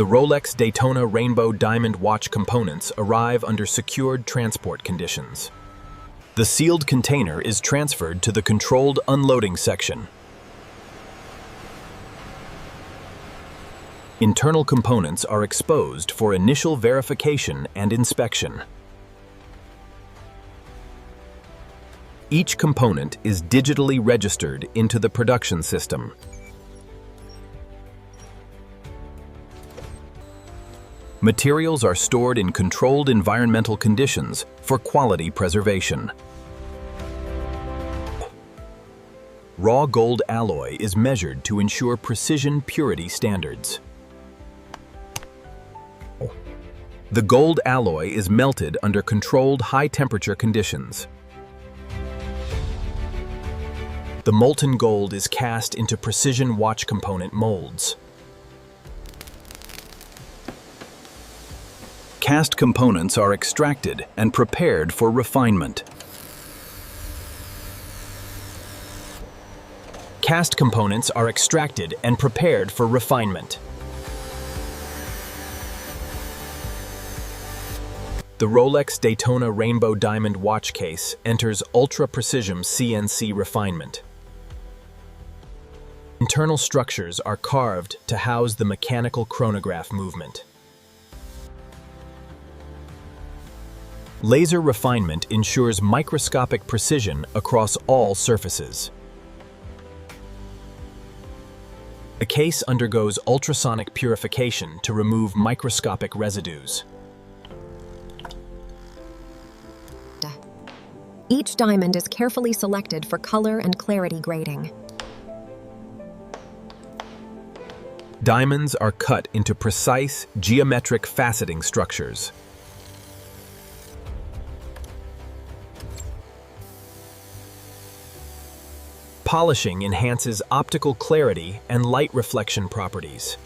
The Rolex Daytona Rainbow Diamond watch components arrive under secured transport conditions. The sealed container is transferred to the controlled unloading section. Internal components are exposed for initial verification and inspection. Each component is digitally registered into the production system. Materials are stored in controlled environmental conditions for quality preservation. Raw gold alloy is measured to ensure precision purity standards. The gold alloy is melted under controlled high-temperature conditions. The molten gold is cast into precision watch component molds. Cast components are extracted and prepared for refinement. Cast components are extracted and prepared for refinement. The Rolex Daytona Rainbow Diamond watch case enters ultra-precision CNC refinement. Internal structures are carved to house the mechanical chronograph movement. Laser refinement ensures microscopic precision across all surfaces. The case undergoes ultrasonic purification to remove microscopic residues. Each diamond is carefully selected for color and clarity grading. Diamonds are cut into precise, geometric faceting structures. Polishing enhances optical clarity and light reflection properties.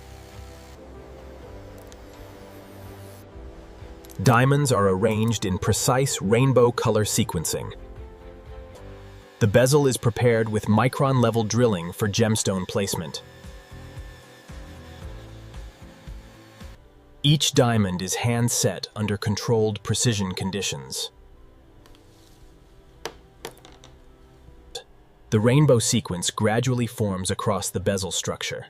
Diamonds are arranged in precise rainbow color sequencing. The bezel is prepared with micron-level drilling for gemstone placement. Each diamond is hand-set under controlled precision conditions. The rainbow sequence gradually forms across the bezel structure.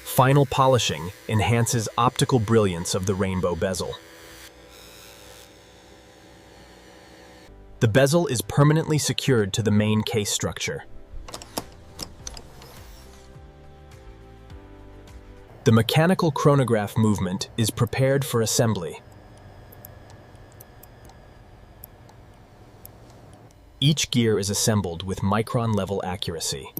Final polishing enhances optical brilliance of the rainbow bezel. The bezel is permanently secured to the main case structure. The mechanical chronograph movement is prepared for assembly. Each gear is assembled with micron-level accuracy.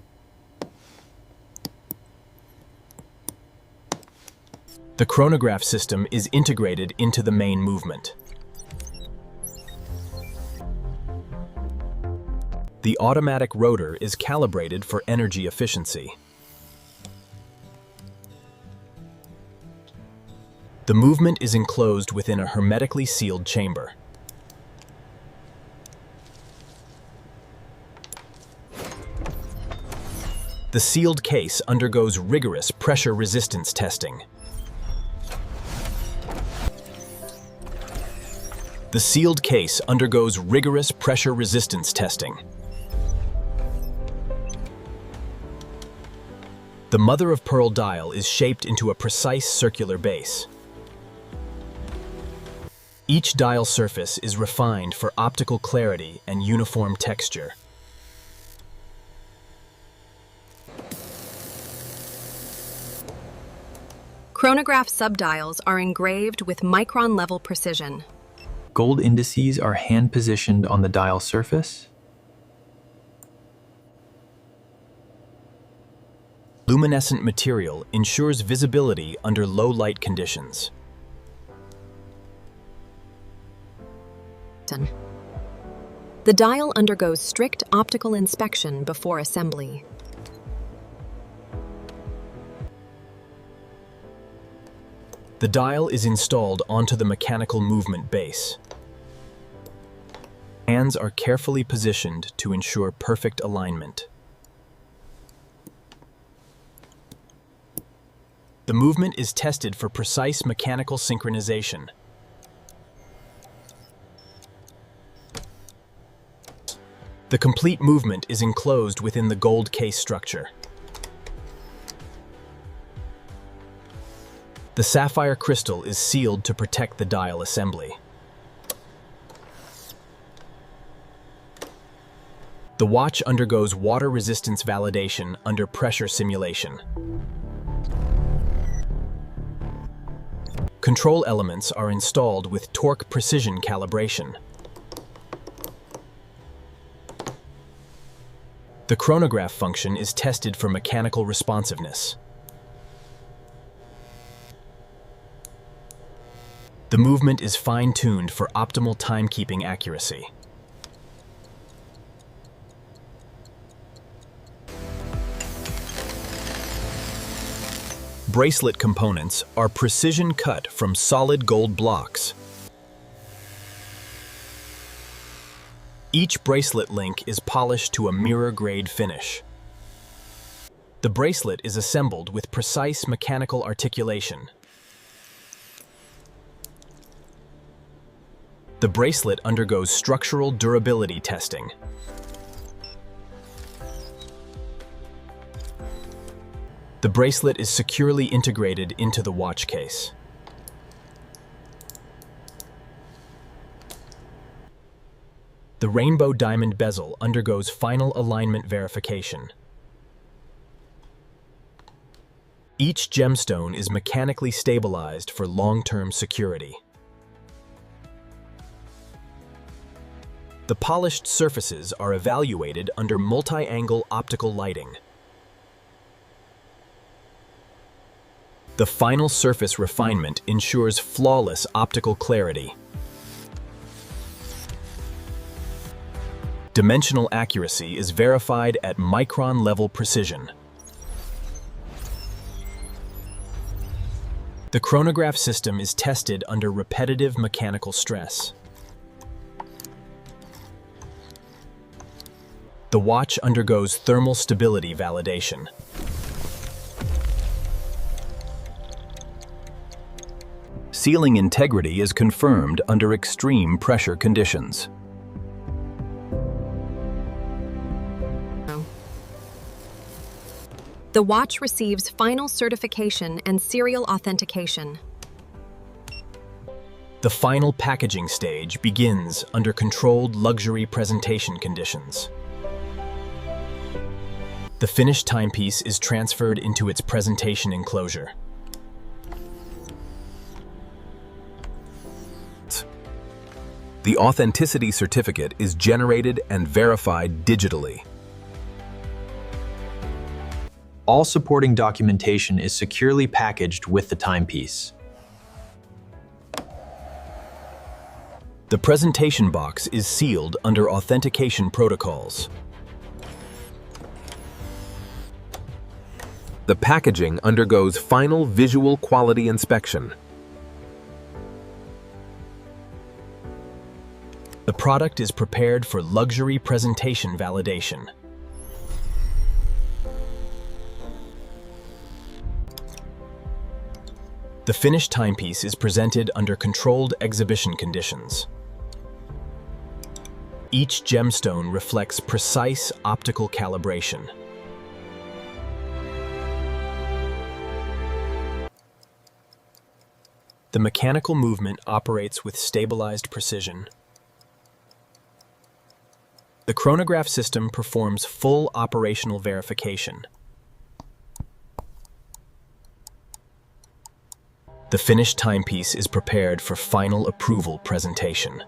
The chronograph system is integrated into the main movement. The automatic rotor is calibrated for energy efficiency. The movement is enclosed within a hermetically sealed chamber. The sealed case undergoes rigorous pressure resistance testing. The sealed case undergoes rigorous pressure resistance testing. The mother-of-pearl dial is shaped into a precise circular base. Each dial surface is refined for optical clarity and uniform texture. Chronograph subdials are engraved with micron-level precision. Gold indices are hand-positioned on the dial surface. Luminescent material ensures visibility under low light conditions. The dial undergoes strict optical inspection before assembly. The dial is installed onto the mechanical movement base. Hands are carefully positioned to ensure perfect alignment. The movement is tested for precise mechanical synchronization. The complete movement is enclosed within the gold case structure. The sapphire crystal is sealed to protect the dial assembly. The watch undergoes water resistance validation under pressure simulation. Control elements are installed with torque precision calibration. The chronograph function is tested for mechanical responsiveness. The movement is fine-tuned for optimal timekeeping accuracy. Bracelet components are precision cut from solid gold blocks. Each bracelet link is polished to a mirror-grade finish. The bracelet is assembled with precise mechanical articulation. The bracelet undergoes structural durability testing. The bracelet is securely integrated into the watch case. The rainbow diamond bezel undergoes final alignment verification. Each gemstone is mechanically stabilized for long-term security. The polished surfaces are evaluated under multi-angle optical lighting. The final surface refinement ensures flawless optical clarity. Dimensional accuracy is verified at micron-level precision. The chronograph system is tested under repetitive mechanical stress. The watch undergoes thermal stability validation. Sealing integrity is confirmed under extreme pressure conditions. The watch receives final certification and serial authentication. The final packaging stage begins under controlled luxury presentation conditions. The finished timepiece is transferred into its presentation enclosure. The authenticity certificate is generated and verified digitally. All supporting documentation is securely packaged with the timepiece. The presentation box is sealed under authentication protocols. The packaging undergoes final visual quality inspection. The product is prepared for luxury presentation validation. The finished timepiece is presented under controlled exhibition conditions. Each gemstone reflects precise optical calibration. The mechanical movement operates with stabilized precision. The chronograph system performs full operational verification. The finished timepiece is prepared for final approval presentation.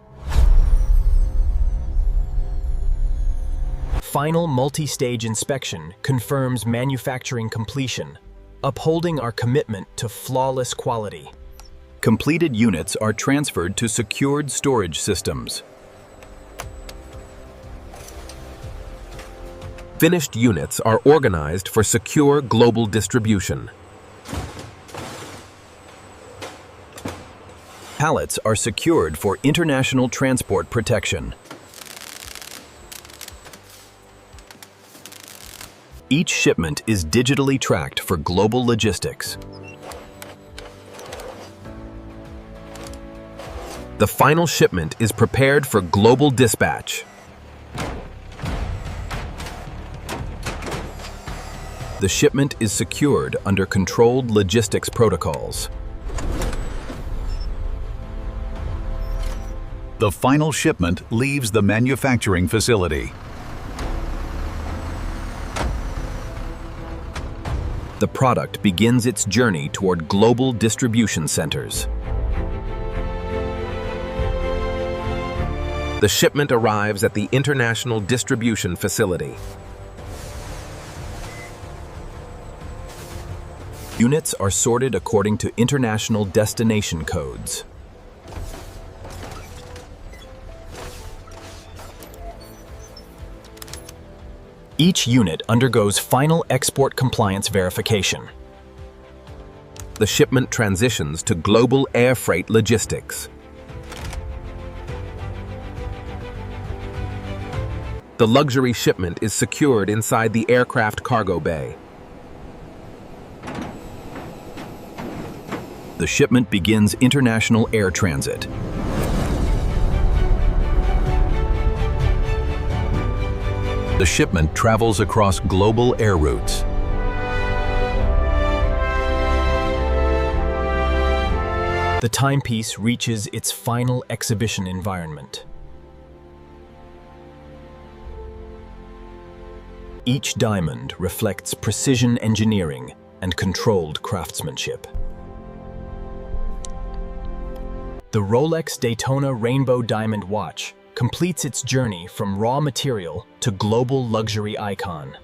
Final multi-stage inspection confirms manufacturing completion, upholding our commitment to flawless quality. Completed units are transferred to secured storage systems. Finished units are organized for secure global distribution. Pallets are secured for international transport protection. Each shipment is digitally tracked for global logistics. The final shipment is prepared for global dispatch. The shipment is secured under controlled logistics protocols. The final shipment leaves the manufacturing facility. The product begins its journey toward global distribution centers. The shipment arrives at the International Distribution Facility. Units are sorted according to international destination codes. Each unit undergoes final export compliance verification. The shipment transitions to global air freight logistics. The luxury shipment is secured inside the aircraft cargo bay. The shipment begins international air transit. The shipment travels across global air routes. The timepiece reaches its final exhibition environment. Each diamond reflects precision engineering and controlled craftsmanship. The Rolex Daytona Rainbow Diamond Watch completes its journey from raw material to global luxury icon.